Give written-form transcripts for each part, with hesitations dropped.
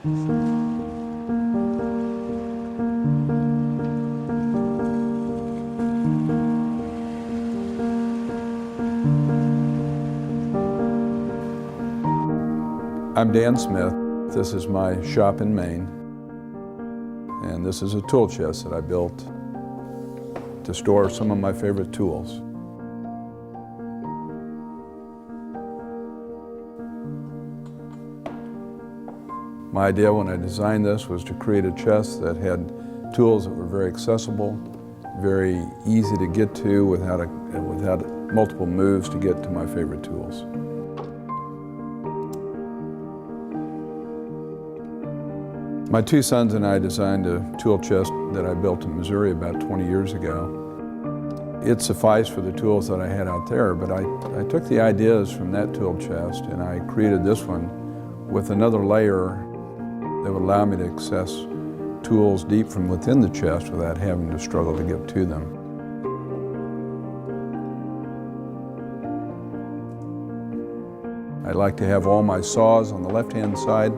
I'm Dan Smith. This is my shop in Maine, and this is a tool chest that I built to store some of my favorite tools. My idea when I designed this was to create a chest that had tools that were very accessible, very easy to get to without multiple moves to get to my favorite tools. My two sons and I designed a tool chest that I built in Missouri about 20 years ago. It sufficed for the tools that I had out there, but I took the ideas from that tool chest and I created this one with another layer that would allow me to access tools deep from within the chest without having to struggle to get to them. I like to have all my saws on the left-hand side.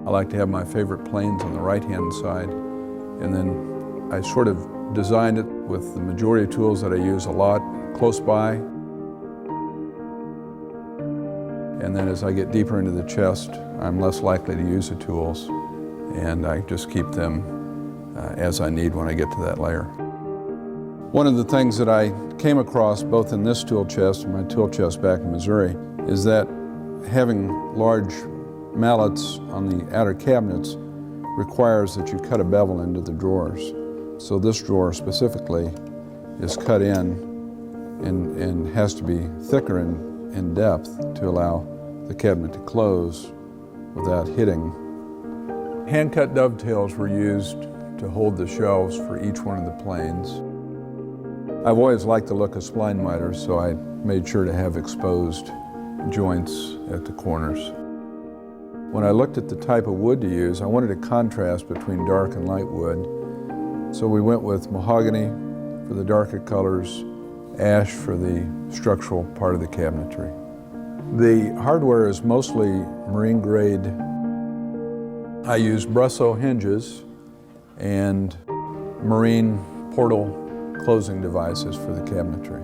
I like to have my favorite planes on the right-hand side, and then I sort of designed it with the majority of tools that I use a lot close by. And then as I get deeper into the chest, I'm less likely to use the tools, and I just keep them as I need when I get to that layer. One of the things that I came across both in this tool chest and my tool chest back in Missouri is that having large mallets on the outer cabinets requires that you cut a bevel into the drawers. So this drawer specifically is cut in and has to be thicker in depth to allow the cabinet to close without hitting. Hand-cut dovetails were used to hold the shelves for each one of the planes. I've always liked the look of spline miters, so I made sure to have exposed joints at the corners. When I looked at the type of wood to use, I wanted a contrast between dark and light wood. So we went with mahogany for the darker colors, ash for the structural part of the cabinetry. The hardware is mostly marine grade. I use Brusso hinges and marine portal closing devices for the cabinetry.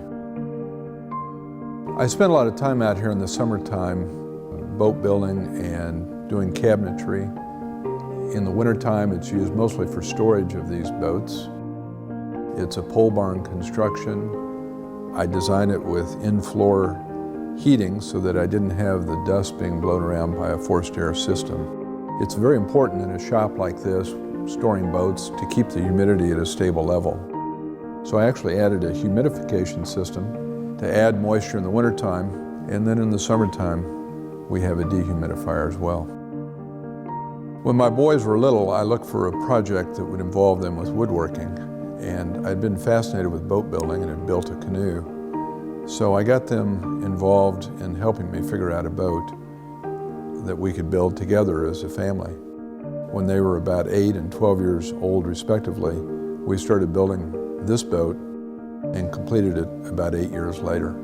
I spend a lot of time out here in the summertime boat building and doing cabinetry. In the wintertime, it's used mostly for storage of these boats. It's a pole barn construction. I designed it with in-floor heating so that I didn't have the dust being blown around by a forced air system. It's very important in a shop like this, storing boats, to keep the humidity at a stable level. So I actually added a humidification system to add moisture in the wintertime, and then in the summertime, we have a dehumidifier as well. When my boys were little, I looked for a project that would involve them with woodworking, and I'd been fascinated with boat building and had built a canoe. So I got them involved in helping me figure out a boat that we could build together as a family. When they were about 8 and 12 years old respectively, we started building this boat and completed it about 8 years later.